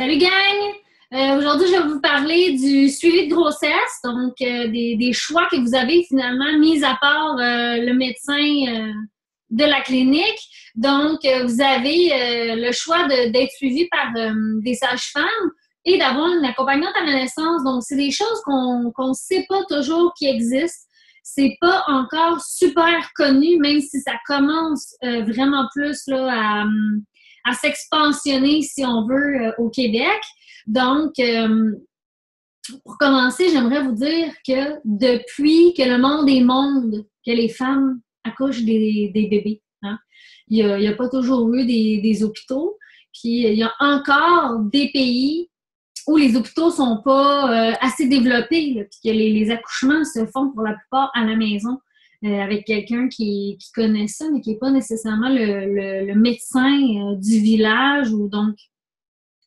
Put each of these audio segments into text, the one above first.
Salut gang! Aujourd'hui, je vais vous parler du suivi de grossesse, donc des choix que vous avez finalement mis à part le médecin de la clinique. Donc, vous avez le choix d'être suivi par des sages-femmes et d'avoir une accompagnante à la naissance. Donc, c'est des choses qu'on ne sait pas toujours qui existent. C'est pas encore super connu, même si ça commence vraiment plus là, à s'expansionner, si on veut, au Québec. Donc, pour commencer, j'aimerais vous dire que depuis que le monde est monde, que les femmes accouchent des bébés, hein, il n'y a pas toujours eu des hôpitaux. Puis, il y a encore des pays où les hôpitaux ne sont pas assez développés, là, puis que les accouchements se font pour la plupart à la maison. Avec quelqu'un qui connaît ça, mais qui n'est pas nécessairement le médecin du village. Ou donc,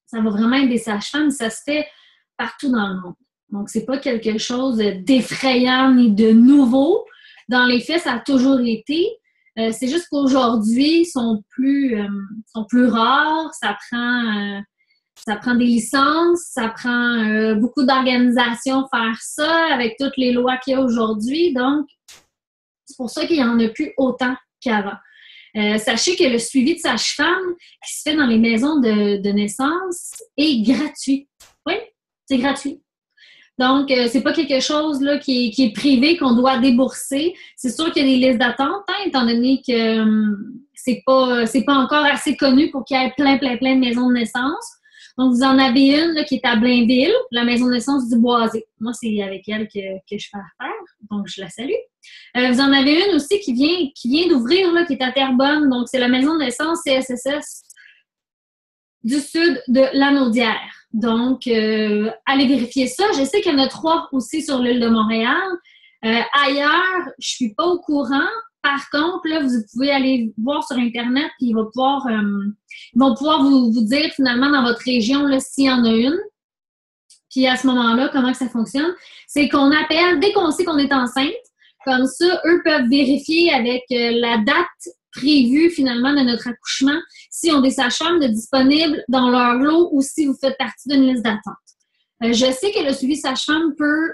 ça va vraiment être des sages-femmes. Ça se fait partout dans le monde. Donc, c'est pas quelque chose d'effrayant ni de nouveau. Dans les faits, ça a toujours été. C'est juste qu'aujourd'hui, ils sont plus rares. Ça prend des licences, ça prend beaucoup d'organisations faire ça avec toutes les lois qu'il y a aujourd'hui. Donc, c'est pour ça qu'il n'y en a plus autant qu'avant. Sachez que le suivi de sage-femme qui se fait dans les maisons de naissance est gratuit. Oui, c'est gratuit. Donc, c'est pas quelque chose là, qui est privé, qu'on doit débourser. C'est sûr qu'il y a des listes d'attente, hein, étant donné que c'est pas encore assez connu pour qu'il y ait plein de maisons de naissance. Donc, vous en avez une là, qui est à Blainville, la maison de naissance du Boisé. Moi, c'est avec elle que je fais affaire, donc je la salue. Vous en avez une aussi qui vient d'ouvrir, là, qui est à Terrebonne. Donc, c'est la maison de naissance CSSS du sud de Lanaudière. Donc, allez vérifier ça. Je sais qu'il y en a 3 aussi sur l'île de Montréal. Ailleurs, je suis pas au courant. Par contre, là, vous pouvez aller voir sur Internet, puis ils vont pouvoir vous dire finalement dans votre région là, s'il y en a une. Puis à ce moment-là, comment que ça fonctionne? C'est qu'on appelle, dès qu'on sait qu'on est enceinte, comme ça, eux peuvent vérifier avec la date prévue finalement de notre accouchement si on a des sages-femmes disponibles dans leur lot ou si vous faites partie d'une liste d'attente. Je sais que le suivi sage-femme peut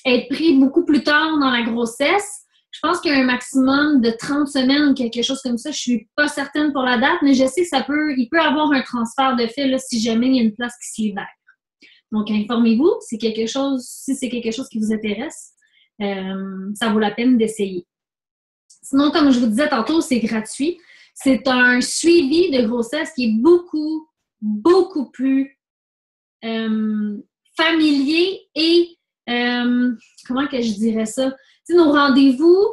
être pris beaucoup plus tard dans la grossesse. Je pense qu'il y a un maximum de 30 semaines ou quelque chose comme ça. Je suis pas certaine pour la date, mais je sais que il peut avoir un transfert de fait là, si jamais il y a une place qui se libère. Donc, informez-vous si c'est quelque chose qui vous intéresse. Ça vaut la peine d'essayer. Sinon, comme je vous disais tantôt, c'est gratuit. C'est un suivi de grossesse qui est beaucoup plus familier et comment que je dirais ça? Tu sais, nos rendez-vous,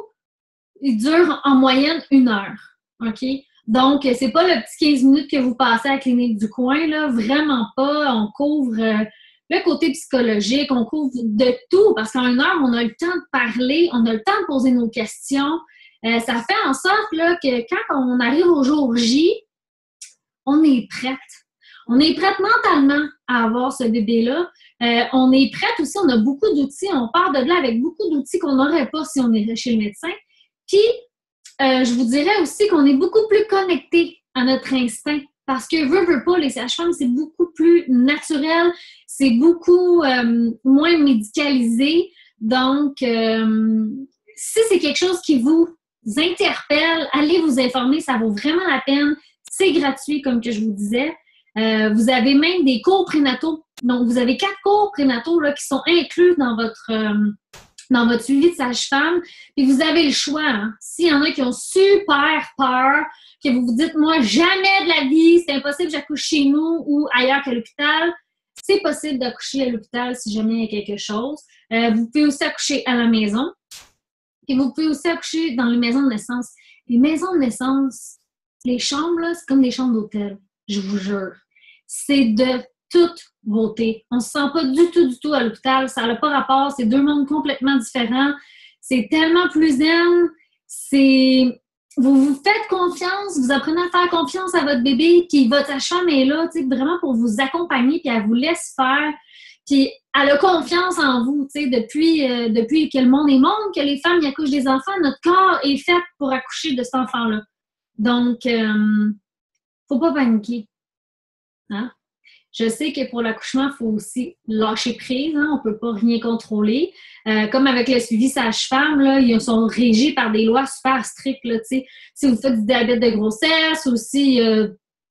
ils durent en moyenne 1 heure. OK? Donc, c'est pas le petit 15 minutes que vous passez à la clinique du coin, là. Vraiment pas. On couvre le côté psychologique, on couvre de tout, parce qu'en 1 heure, on a le temps de parler, on a le temps de poser nos questions. Ça fait en sorte là, que quand on arrive au jour J, on est prête. On est prête mentalement à avoir ce bébé-là. On est prête aussi, on a beaucoup d'outils. On part de là avec beaucoup d'outils qu'on n'aurait pas si on irait chez le médecin. Puis, je vous dirais aussi qu'on est beaucoup plus connecté à notre instinct. Parce que veut pas, les sages-femmes, c'est beaucoup plus naturel, c'est beaucoup moins médicalisé. Donc, si c'est quelque chose qui vous interpelle, allez vous informer, ça vaut vraiment la peine. C'est gratuit, comme que je vous disais. Vous avez même des cours prénataux. Donc, vous avez 4 cours prénataux là, qui sont inclus dans votre suivi de sage-femme. Puis vous avez le choix. Hein. S'il y en a qui ont super peur, que vous vous dites, moi, jamais de la vie, c'est impossible que j'accouche chez nous ou ailleurs qu'à l'hôpital, c'est possible d'accoucher à l'hôpital si jamais il y a quelque chose. Vous pouvez aussi accoucher à la maison. Et vous pouvez aussi accoucher dans les maisons de naissance. Les maisons de naissance, les chambres, là, c'est comme des chambres d'hôtel. Je vous jure. C'est de toute beauté. On ne se sent pas du tout à l'hôpital. Ça n'a pas rapport. C'est 2 mondes complètement différents. C'est tellement plus zen. Vous vous faites confiance. Vous apprenez à faire confiance à votre bébé. Puis votre sage-femme est là, vraiment pour vous accompagner. Puis elle vous laisse faire. Puis elle a confiance en vous. Depuis que le monde est monde, que les femmes y accouchent des enfants, notre corps est fait pour accoucher de cet enfant-là. Donc, faut pas paniquer. Hein? Je sais que pour l'accouchement, il faut aussi lâcher prise, hein, on ne peut pas rien contrôler. Comme avec le suivi sage-femme, là, ils sont régis par des lois super strictes. Là, si vous faites du diabète de grossesse ou si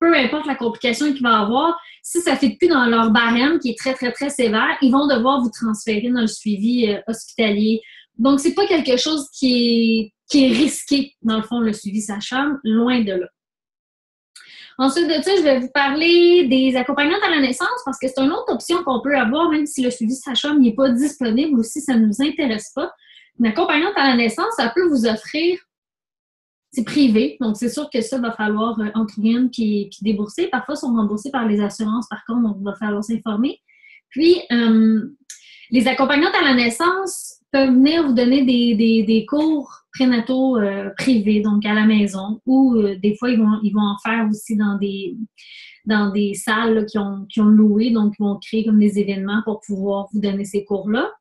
peu importe la complication qu'il va y avoir, si ça ne fait plus dans leur barème qui est très, très, très sévère, ils vont devoir vous transférer dans le suivi hospitalier. Donc, c'est pas quelque chose qui est risqué, dans le fond, le suivi sage-femme, loin de là. Ensuite de ça, je vais vous parler des accompagnantes à la naissance parce que c'est une autre option qu'on peut avoir, même si le suivi sage-femme n'est pas disponible ou si ça ne nous intéresse pas. Une accompagnante à la naissance, ça peut vous offrir, c'est privé, donc c'est sûr que ça va falloir en trouver une puis débourser. Parfois, ils sont remboursés par les assurances, par contre, donc il va falloir s'informer. Puis, les accompagnantes à la naissance peuvent venir vous donner des cours prénataux privés, donc à la maison, ou des fois, ils vont en faire aussi dans des salles là, qui ont loué, donc ils vont créer comme des événements pour pouvoir vous donner ces cours-là.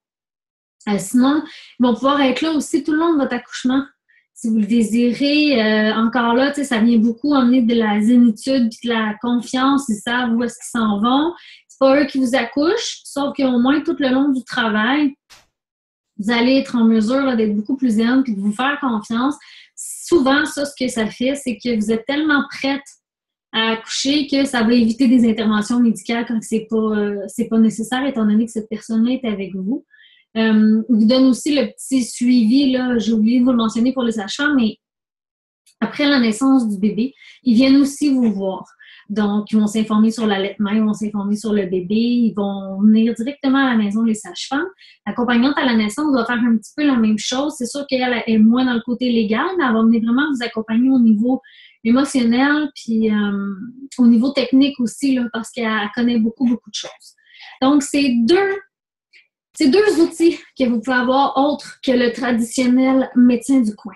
Sinon, ils vont pouvoir être là aussi tout le long de votre accouchement. Si vous le désirez, encore là, ça vient beaucoup emmener de la zénitude et de la confiance. Ils savent où est-ce qu'ils s'en vont. C'est pas eux qui vous accouchent, sauf qu'au moins tout le long du travail, vous allez être en mesure d'être beaucoup plus zen et de vous faire confiance. Souvent, ça, ce que ça fait, c'est que vous êtes tellement prête à accoucher que ça va éviter des interventions médicales quand c'est pas nécessaire, étant donné que cette personne-là est avec vous. Vous donne aussi le petit suivi, là, j'ai oublié de vous le mentionner pour les sages-femmes, mais après la naissance du bébé, ils viennent aussi vous voir. Donc, ils vont s'informer sur l'allaitement, ils vont s'informer sur le bébé, ils vont venir directement à la maison, les sages-femmes. L'accompagnante à la naissance va faire un petit peu la même chose. C'est sûr qu'elle est moins dans le côté légal, mais elle va venir vraiment vous accompagner au niveau émotionnel, puis au niveau technique aussi, là, parce qu'elle connaît beaucoup, beaucoup de choses. Donc, c'est deux outils que vous pouvez avoir autres que le traditionnel médecin du coin.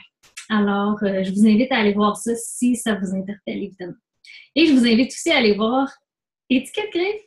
Alors, je vous invite à aller voir ça si ça vous interpelle, évidemment. Et je vous invite aussi à aller voir Étiquette Griffe